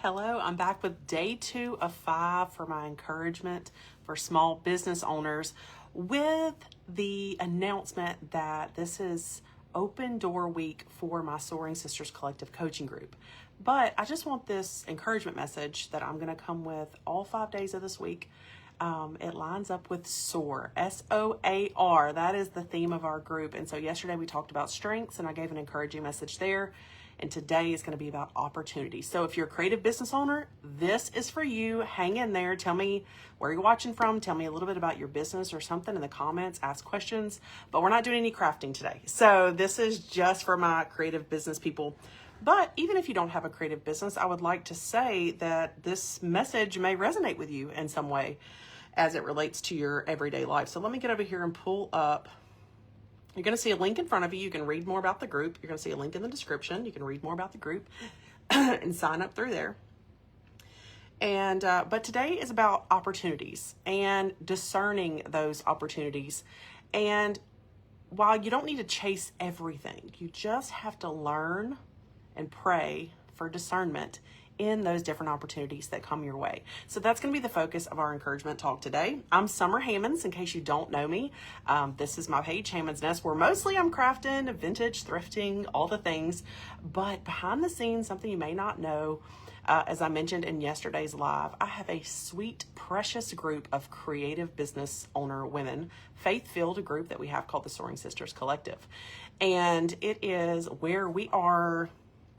Hello, I'm back with day 2 of 5 for my encouragement for small business owners with the announcement that this is open door week for my Soaring Sisters Collective coaching group. But I just want this encouragement message that I'm going to come with all 5 days of this week. It lines up with SOAR, S-O-A-R. That is the theme of our group. And so yesterday we talked about strengths and I gave an encouraging message there. And today is going to be about opportunities. So if you're a creative business owner, this is for you. Hang in there. Tell me where you're watching from. Tell me a little bit about your business or something in the comments. Ask questions. But we're not doing any crafting today. So this is just for my creative business people. But even if you don't have a creative business, I would like to say that this message may resonate with you in some way as it relates to your everyday life. So let me get over here and pull up. You're going to see a link in front of you. You can read more about the group. You're going to see a link in the description. You can read more about the group and sign up through there. And but today is about opportunities and discerning those opportunities. And while you don't need to chase everything, you just have to learn and pray for discernment in those different opportunities that come your way. So that's going to be the focus of our encouragement talk today. I'm Summer Hammonds, in case you don't know me. This is my page, Hammond's Nest, where mostly I'm crafting, vintage, thrifting, all the things. But behind the scenes, something you may not know, as I mentioned in yesterday's live, I have a sweet, precious group of creative business owner women, faith-filled group that we have called the Soaring Sisters Collective. And it is where we are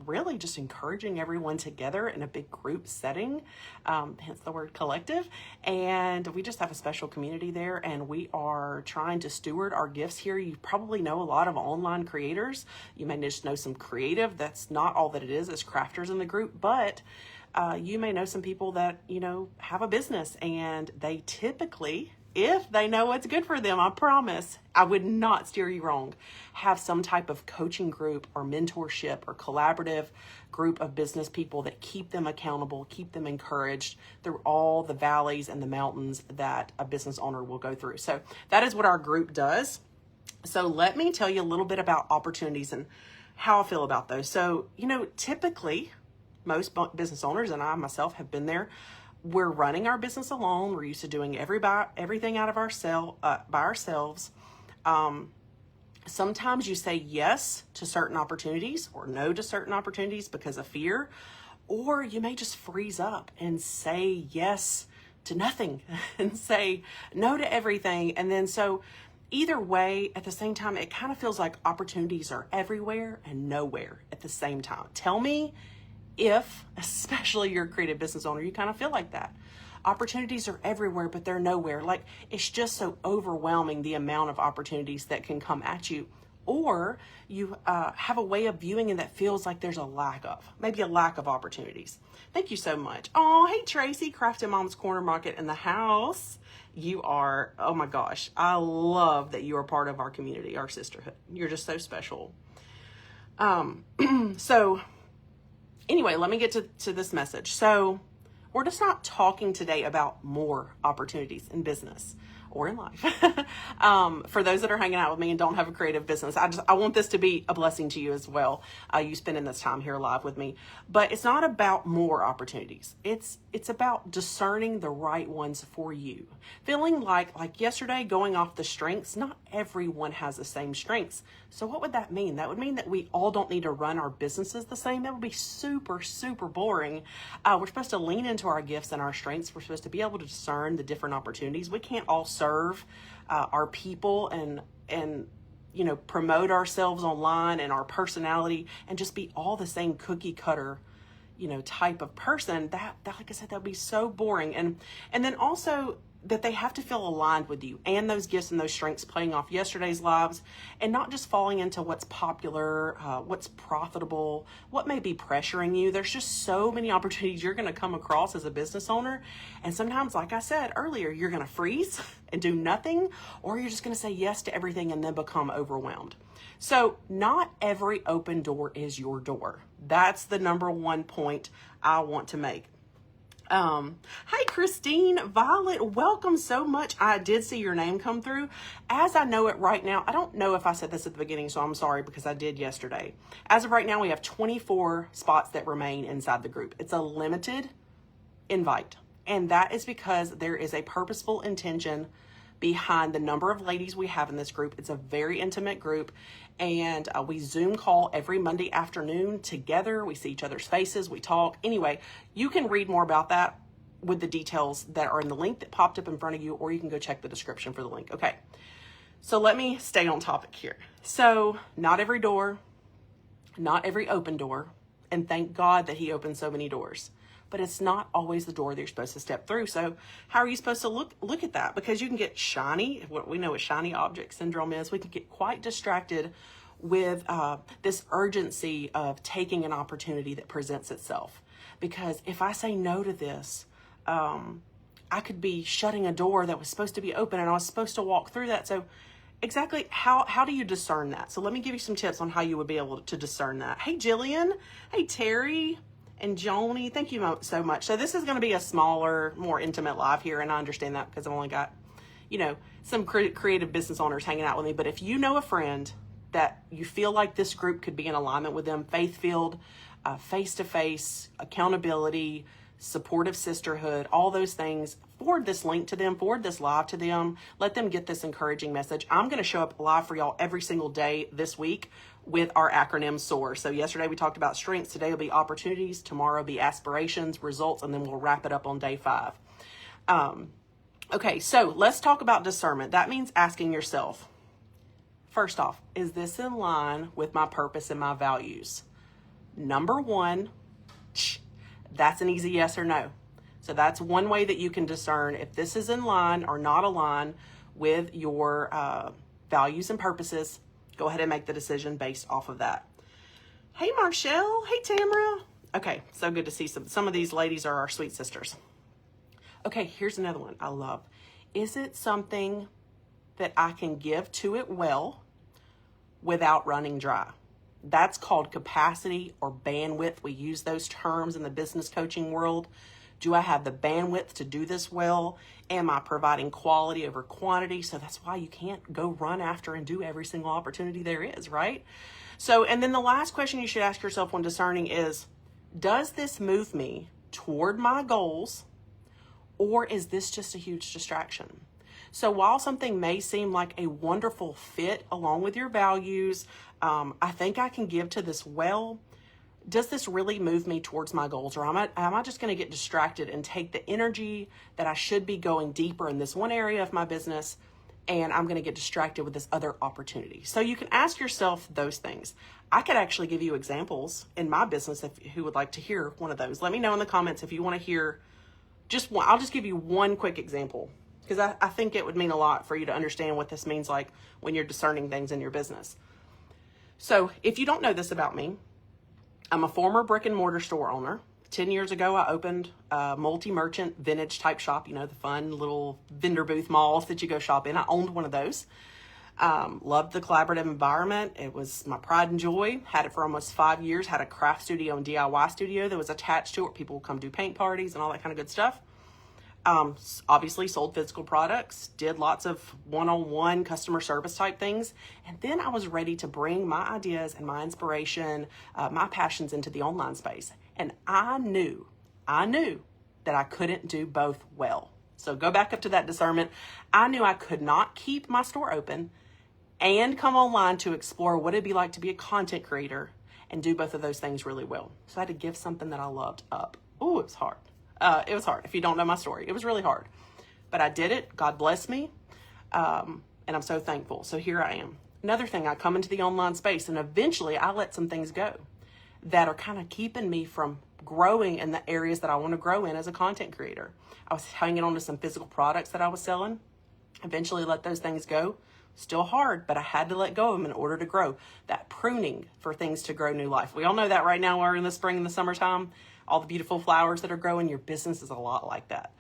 really just encouraging everyone together in a big group setting, hence the word collective. And we just have a special community there, and we are trying to steward our gifts here. You probably know a lot of online creators. You may just know some creative. That's not all that it is as crafters in the group, but you may know some people that, have a business, and they typically, if they know what's good for them, I promise, I would not steer you wrong, have some type of coaching group or mentorship or collaborative group of business people that keep them accountable, keep them encouraged through all the valleys and the mountains that a business owner will go through. So that is what our group does. So let me tell you a little bit about opportunities and how I feel about those. So, typically most business owners, and I myself have been there, we're running our business alone. We're used to doing everything out of by ourselves. Sometimes you say yes to certain opportunities or no to certain opportunities because of fear, or you may just freeze up and say yes to nothing and say no to everything. And then so either way, at the same time, it kind of feels like opportunities are everywhere and nowhere at the same time. Tell me if, especially you're a creative business owner, you kind of feel like that. Opportunities are everywhere, but they're nowhere. Like, it's just so overwhelming, the amount of opportunities that can come at you. Or you have a way of viewing it that feels like there's maybe a lack of opportunities. Thank you so much. Oh, hey, Tracy, Crafted Mom's Corner Market in the house. You are, oh my gosh, I love that you are part of our community, our sisterhood. You're just so special. So anyway, let me get to this message. So we're just not talking today about more opportunities in business or in life. For those that are hanging out with me and don't have a creative business, I want this to be a blessing to you as well. You spending this time here live with me, but it's not about more opportunities. It's about discerning the right ones for you. Feeling like yesterday, going off the strengths, not everyone has the same strengths. So what would that mean? That would mean that we all don't need to run our businesses the same. That would be super, super boring. We're supposed to lean into our gifts and our strengths. We're supposed to be able to discern the different opportunities. We can't all serve our people and promote ourselves online and our personality and just be all the same cookie cutter type of person. That like I said, that would be so boring. And then also that they have to feel aligned with you and those gifts and those strengths, playing off yesterday's lives and not just falling into what's popular, what's profitable, what may be pressuring you. There's just so many opportunities you're going to come across as a business owner. And sometimes, like I said earlier, you're going to freeze and do nothing, or you're just going to say yes to everything and then become overwhelmed. So not every open door is your door. That's the number one point I want to make. Hi, Christine, Violet, welcome so much. I did see your name come through. As I know it right now, I don't know if I said this at the beginning, so I'm sorry because I did yesterday. As of right now, we have 24 spots that remain inside the group. It's a limited invite, and that is because there is a purposeful intention behind the number of ladies we have in this group. It's a very intimate group, and we Zoom call every Monday afternoon together. We see each other's faces, we talk. Anyway, you can read more about that with the details that are in the link that popped up in front of you, or you can go check the description for the link. Okay, so let me stay on topic here. So not every door, not every open door, and thank God that he opened so many doors. But it's not always the door that you're supposed to step through. So how are you supposed to look at that? Because you can get shiny, what we know what shiny object syndrome is. We can get quite distracted with this urgency of taking an opportunity that presents itself. Because if I say no to this, I could be shutting a door that was supposed to be open, and I was supposed to walk through that. So exactly how do you discern that? So let me give you some tips on how you would be able to discern that. Hey, Jillian. Hey, Terry. And Joni, thank you so much. So this is going to be a smaller, more intimate live here, and I understand that because I've only got, some creative business owners hanging out with me. But if you know a friend that you feel like this group could be in alignment with them, faith-filled, face-to-face, accountability, supportive sisterhood, all those things, forward this link to them, forward this live to them, let them get this encouraging message. I'm going to show up live for y'all every single day this week with our acronym SOAR. So yesterday we talked about strengths, today will be opportunities, tomorrow will be aspirations, results, and then we'll wrap it up on day 5. Okay, so let's talk about discernment. That means asking yourself, first off, is this in line with my purpose and my values? Number 1, that's an easy yes or no. So that's one way that you can discern if this is in line or not aligned with your values and purposes. Go ahead and make the decision based off of that. Hey, Marshall. Hey, Tamara. Okay, so good to see some of these ladies are our sweet sisters. Okay, here's another one I love. Is it something that I can give to it well without running dry? That's called capacity or bandwidth. We use those terms in the business coaching world. Do I have the bandwidth to do this well? Am I providing quality over quantity? So that's why you can't go run after and do every single opportunity there is, right? So, and then the last question you should ask yourself when discerning is, does this move me toward my goals, or is this just a huge distraction? So while something may seem like a wonderful fit along with your values, I think I can give to this well, does this really move me towards my goals, or am I just going to get distracted and take the energy that I should be going deeper in this one area of my business, and I'm going to get distracted with this other opportunity? So you can ask yourself those things. I could actually give you examples in my business who would like to hear one of those. Let me know in the comments if you want to hear just one. I'll just give you one quick example because I think it would mean a lot for you to understand what this means like when you're discerning things in your business. So if you don't know this about me, I'm a former brick and mortar store owner. 10 years ago, I opened a multi-merchant vintage type shop, the fun little vendor booth malls that you go shop in. I owned one of those. Loved the collaborative environment. It was my pride and joy. Had it for almost 5 years. Had a craft studio and DIY studio that was attached to it where people would come do paint parties and all that kind of good stuff. Obviously sold physical products, did lots of one-on-one customer service type things. And then I was ready to bring my ideas and my inspiration, my passions into the online space. And I knew that I couldn't do both well. So go back up to that discernment. I knew I could not keep my store open and come online to explore what it'd be like to be a content creator and do both of those things really well. So I had to give something that I loved up. Oh, it was hard. It was hard. If you don't know my story, it was really hard, but I did it. God bless me. And I'm so thankful. So here I am. Another thing, I come into the online space and eventually I let some things go that are kind of keeping me from growing in the areas that I want to grow in as a content creator. I was hanging on to some physical products that I was selling. Eventually let those things go. Still hard, but I had to let go of them in order to grow. That pruning for things to grow new life. We all know that right now we're in the spring and the summertime. All the beautiful flowers that are growing, your business is a lot like that.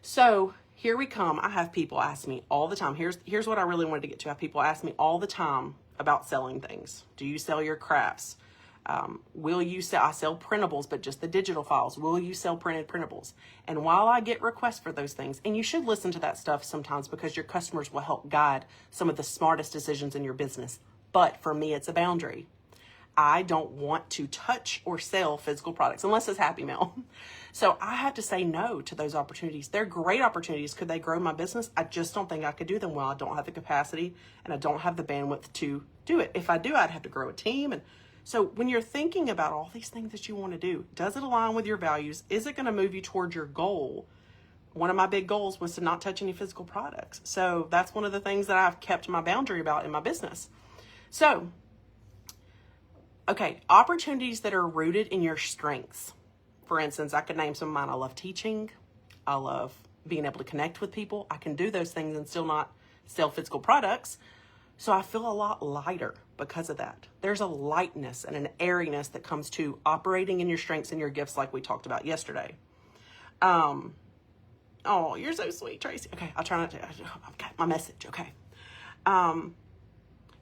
So here we come. I have people ask me all the time. Here's what I really wanted to get to. I have people ask me all the time about selling things. Do you sell your crafts? Will you sell, I sell printables, but just the digital files. Will you sell printed printables? And while I get requests for those things, and you should listen to that stuff sometimes because your customers will help guide some of the smartest decisions in your business. But for me, it's a boundary. I don't want to touch or sell physical products unless it's Happy Mail. So I have to say no to those opportunities. They're great opportunities. Could they grow my business? I just don't think I could do them well. I don't have the capacity and I don't have the bandwidth to do it. If I do, I'd have to grow a team. And so when you're thinking about all these things that you want to do, does it align with your values? Is it going to move you towards your goal? One of my big goals was to not touch any physical products. So that's one of the things that I've kept my boundary about in my business. So, okay, opportunities that are rooted in your strengths. For instance, I could name some of mine. I love teaching. I love being able to connect with people. I can do those things and still not sell physical products. So I feel a lot lighter because of that. There's a lightness and an airiness that comes to operating in your strengths and your gifts like we talked about yesterday. Oh, you're so sweet, Tracy. Okay, I'll try not to. I've got my message, okay.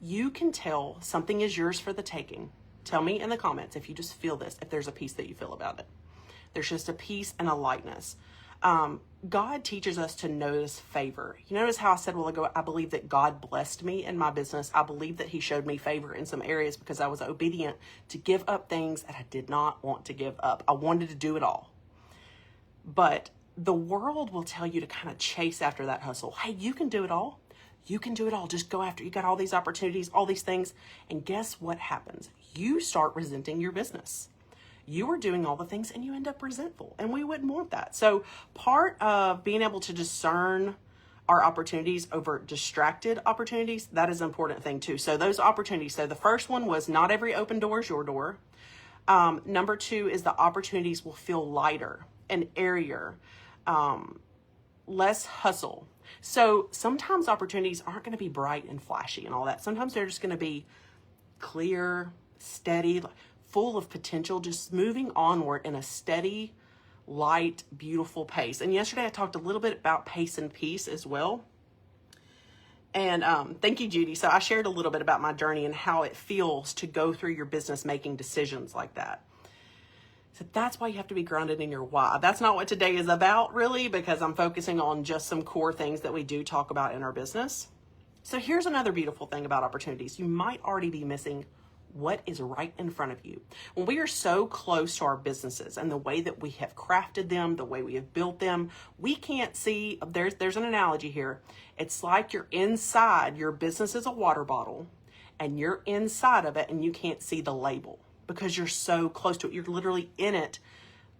You can tell something is yours for the taking. Tell me in the comments if you just feel this, if there's a peace that you feel about it. There's just a peace and a lightness. God teaches us to notice favor. You notice how I said a while ago, I believe that God blessed me in my business. I believe that he showed me favor in some areas because I was obedient to give up things that I did not want to give up. I wanted to do it all. But the world will tell you to kind of chase after that hustle. Hey, you can do it all. You can do it all. Just go after it. You got all these opportunities, all these things. And guess what happens? You start resenting your business. You are doing all the things and you end up resentful, and we wouldn't want that. So part of being able to discern our opportunities over distracted opportunities, that is an important thing too. So those opportunities, so the first one was not every open door is your door. Number two is the opportunities will feel lighter and airier, less hustle. So sometimes opportunities aren't going to be bright and flashy and all that. Sometimes they're just going to be clear, steady, full of potential, just moving onward in a steady, light, beautiful pace. And yesterday I talked a little bit about pace and peace as well. And thank you, Judy. So I shared a little bit about my journey and how it feels to go through your business making decisions like that. So that's why you have to be grounded in your why. That's not what today is about, really, because I'm focusing on just some core things that we do talk about in our business. So here's another beautiful thing about opportunities. You might already be missing what is right in front of you. When we are so close to our businesses and the way that we have crafted them, the way we have built them, we can't see, there's an analogy here. It's like you're inside, your business is a water bottle and you're inside of it and you can't see the label because you're so close to it. You're literally in it,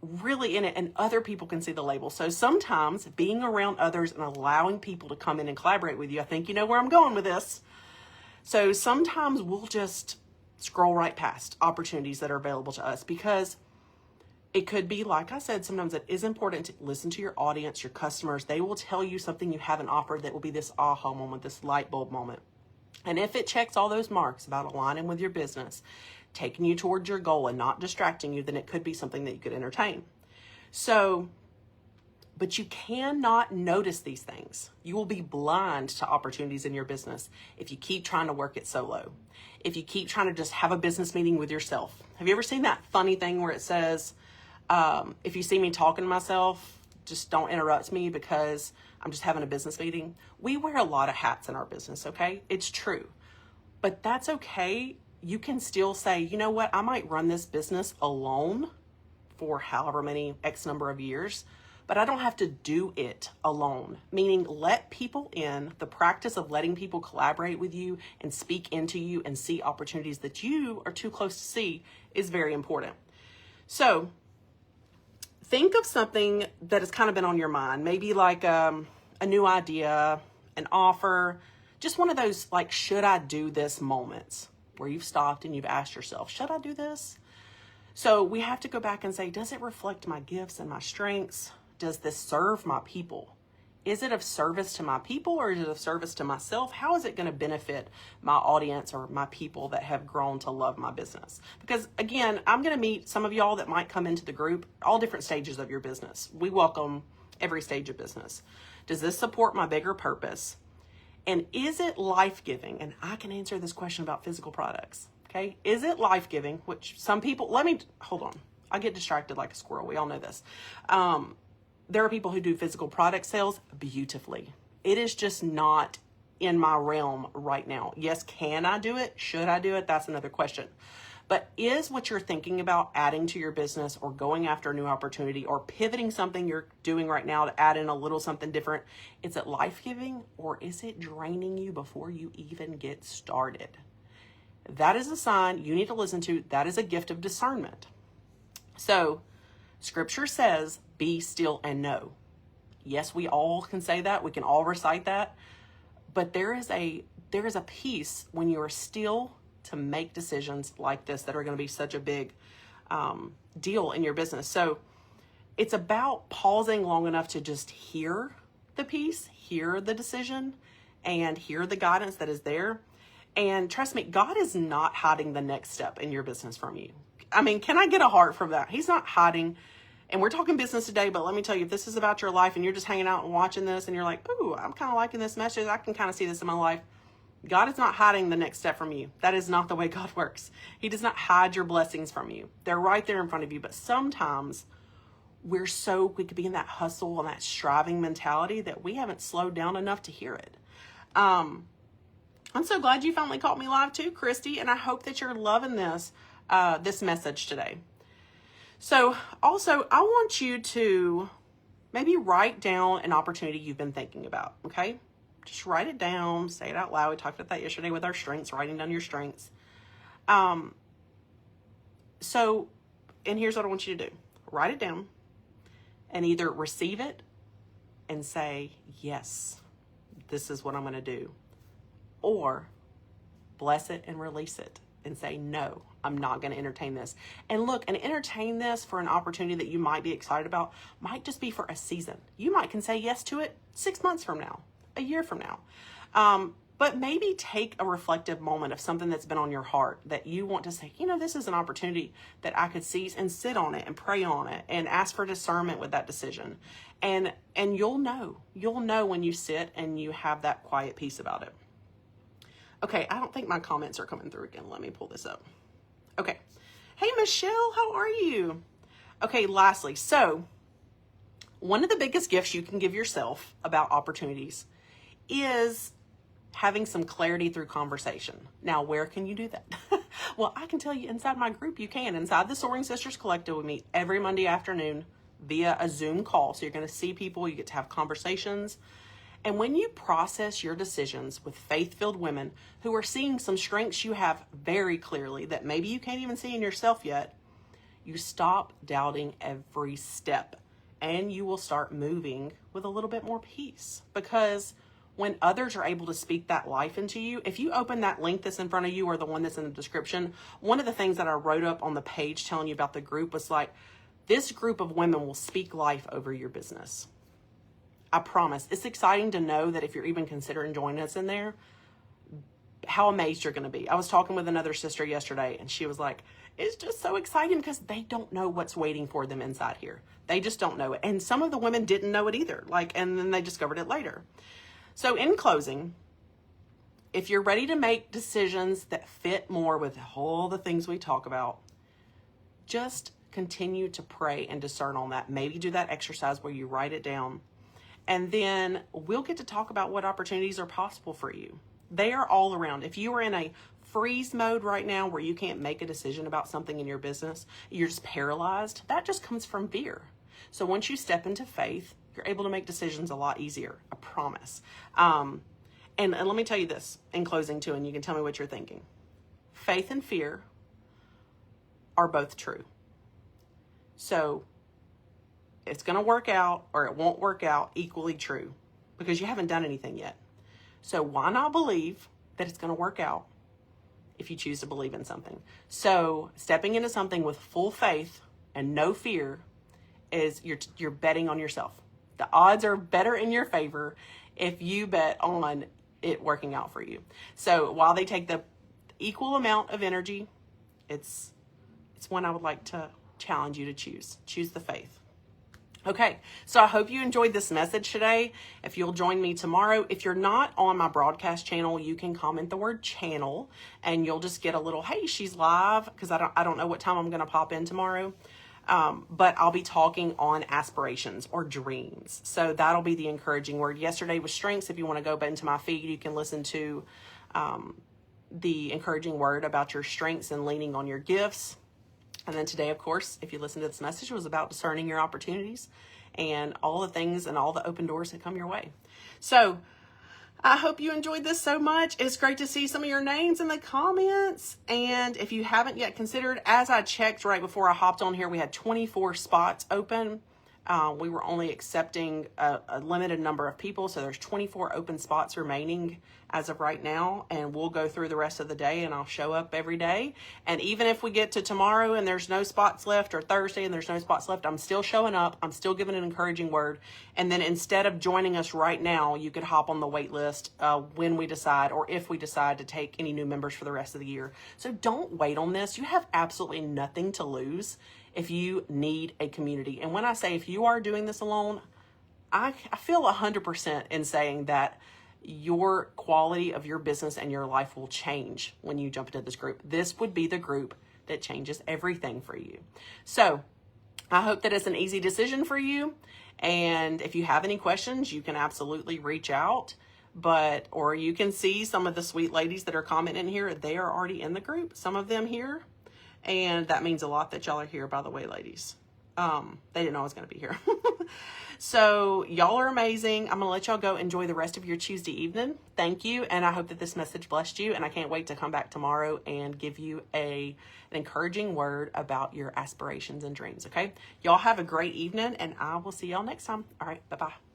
really in it, and other people can see the label. So sometimes being around others and allowing people to come in and collaborate with you, I think you know where I'm going with this. So sometimes we'll just scroll right past opportunities that are available to us because it could be, like I said, sometimes it is important to listen to your audience, your customers. They will tell you something you haven't offered that will be this aha moment, this light bulb moment. And if it checks all those marks about aligning with your business, taking you towards your goal and not distracting you, then it could be something that you could entertain. So, but you cannot notice these things. You will be blind to opportunities in your business if you keep trying to work it solo. If you keep trying to just have a business meeting with yourself. Have you ever seen that funny thing where it says, if you see me talking to myself, just don't interrupt me because I'm just having a business meeting? We wear a lot of hats in our business, okay? It's true. But that's okay. You can still say, you know what? I might run this business alone for however many X number of years, but I don't have to do it alone. Meaning let people in. The practice of letting people collaborate with you and speak into you and see opportunities that you are too close to see is very important. So think of something that has kind of been on your mind. Maybe like a new idea, an offer, just one of those like, should I do this moments where you've stopped and you've asked yourself, should I do this? So we have to go back and say, does it reflect my gifts and my strengths? Does this serve my people? Is it of service to my people or is it of service to myself? How is it going to benefit my audience or my people that have grown to love my business? Because again, I'm going to meet some of y'all that might come into the group, all different stages of your business. We welcome every stage of business. Does this support my bigger purpose? And is it life-giving? And I can answer this question about physical products. Okay. Is it life-giving? Which some people, hold on. I get distracted like a squirrel. We all know this. There are people who do physical product sales beautifully. It is just not in my realm right now. Yes, can I do it? Should I do it? That's another question. But is what you're thinking about adding to your business or going after a new opportunity or pivoting something you're doing right now to add in a little something different, is it life-giving or is it draining you before you even get started? That is a sign you need to listen to. That is a gift of discernment. So scripture says, be still and know. Yes, we all can say that. We can all recite that. But there is a peace when you are still to make decisions like this that are going to be such a big deal in your business. So it's about pausing long enough to just hear the peace, hear the decision, and hear the guidance that is there. And trust me, God is not hiding the next step in your business from you. I mean, can I get a heart from that? He's not hiding. And we're talking business today, but let me tell you, if this is about your life and you're just hanging out and watching this and you're like, ooh, I'm kind of liking this message. I can kind of see this in my life. God is not hiding the next step from you. That is not the way God works. He does not hide your blessings from you. They're right there in front of you. But sometimes we could be in that hustle and that striving mentality that we haven't slowed down enough to hear it. I'm so glad you finally caught me live too, Christy. And I hope that you're loving this message today. So also, I want you to maybe write down an opportunity you've been thinking about, okay? Just write it down, say it out loud. We talked about that yesterday with our strengths, writing down your strengths. And here's what I want you to do. Write it down and either receive it and say, yes, this is what I'm going to do. Or bless it and release it and say, no, I'm not going to entertain this. And look, and entertain this for an opportunity that you might be excited about might just be for a season. You might can say yes to it 6 months from now, a year from now. But maybe take a reflective moment of something that's been on your heart that you want to say, this is an opportunity that I could seize, and sit on it and pray on it and ask for discernment with that decision. And you'll know when you sit and you have that quiet peace about it. Okay, I don't think my comments are coming through again. Let me pull this up. Okay. Hey, Michelle, how are you? Okay, lastly, so one of the biggest gifts you can give yourself about opportunities is having some clarity through conversation. Now, where can you do that? Well, I can tell you inside my group, you can. Inside the Soaring Sisters Collective, we meet every Monday afternoon via a Zoom call. So you're going to see people, you get to have conversations. And when you process your decisions with faith-filled women who are seeing some strengths you have very clearly that maybe you can't even see in yourself yet, you stop doubting every step and you will start moving with a little bit more peace. Because when others are able to speak that life into you, if you open that link that's in front of you or the one that's in the description, one of the things that I wrote up on the page telling you about the group was like, this group of women will speak life over your business. I promise. It's exciting to know that if you're even considering joining us in there, how amazed you're going to be. I was talking with another sister yesterday and she was like, it's just so exciting because they don't know what's waiting for them inside here. They just don't know it. And some of the women didn't know it either. And then they discovered it later. So in closing, if you're ready to make decisions that fit more with all the things we talk about, just continue to pray and discern on that. Maybe do that exercise where you write it down. And then we'll get to talk about what opportunities are possible for you. They are all around. If you are in a freeze mode right now where you can't make a decision about something in your business, you're just paralyzed, that just comes from fear. So once you step into faith, you're able to make decisions a lot easier. I promise. And let me tell you this in closing too, and you can tell me what you're thinking. Faith and fear are both true. So it's going to work out or it won't work out equally true because you haven't done anything yet. So why not believe that it's going to work out if you choose to believe in something? So stepping into something with full faith and no fear is you're betting on yourself. The odds are better in your favor if you bet on it working out for you. So while they take the equal amount of energy, it's one I would like to challenge you to choose. Choose the faith. Okay, so I hope you enjoyed this message today. If you'll join me tomorrow, if you're not on my broadcast channel, you can comment the word channel and you'll just get a little, hey, she's live, because I don't know what time I'm going to pop in tomorrow. But I'll be talking on aspirations or dreams. So that'll be the encouraging word. Yesterday was strengths. If you want to go into my feed, you can listen to the encouraging word about your strengths and leaning on your gifts. And then today, of course, if you listen to this message, was about discerning your opportunities and all the things and all the open doors that come your way. So I hope you enjoyed this so much. It's great to see some of your names in the comments. And if you haven't yet considered, as I checked right before I hopped on here, we had 24 spots open. We were only accepting a limited number of people. So there's 24 open spots remaining as of right now. And we'll go through the rest of the day and I'll show up every day. And even if we get to tomorrow and there's no spots left, or Thursday and there's no spots left, I'm still showing up. I'm still giving an encouraging word. And then instead of joining us right now, you could hop on the wait list when we decide, or if we decide to take any new members for the rest of the year. So don't wait on this. You have absolutely nothing to lose if you need a community. And when I say if you are doing this alone, I feel 100% in saying that your quality of your business and your life will change when you jump into this group. This would be the group that changes everything for you. So I hope that it's an easy decision for you. And if you have any questions, you can absolutely reach out. Or you can see some of the sweet ladies that are commenting here. They are already in the group, some of them here. And that means a lot that y'all are here, by the way, ladies. They didn't know I was going to be here. So y'all are amazing. I'm going to let y'all go enjoy the rest of your Tuesday evening. Thank you. And I hope that this message blessed you. And I can't wait to come back tomorrow and give you an encouraging word about your aspirations and dreams. Okay. Y'all have a great evening and I will see y'all next time. All right. Bye-bye.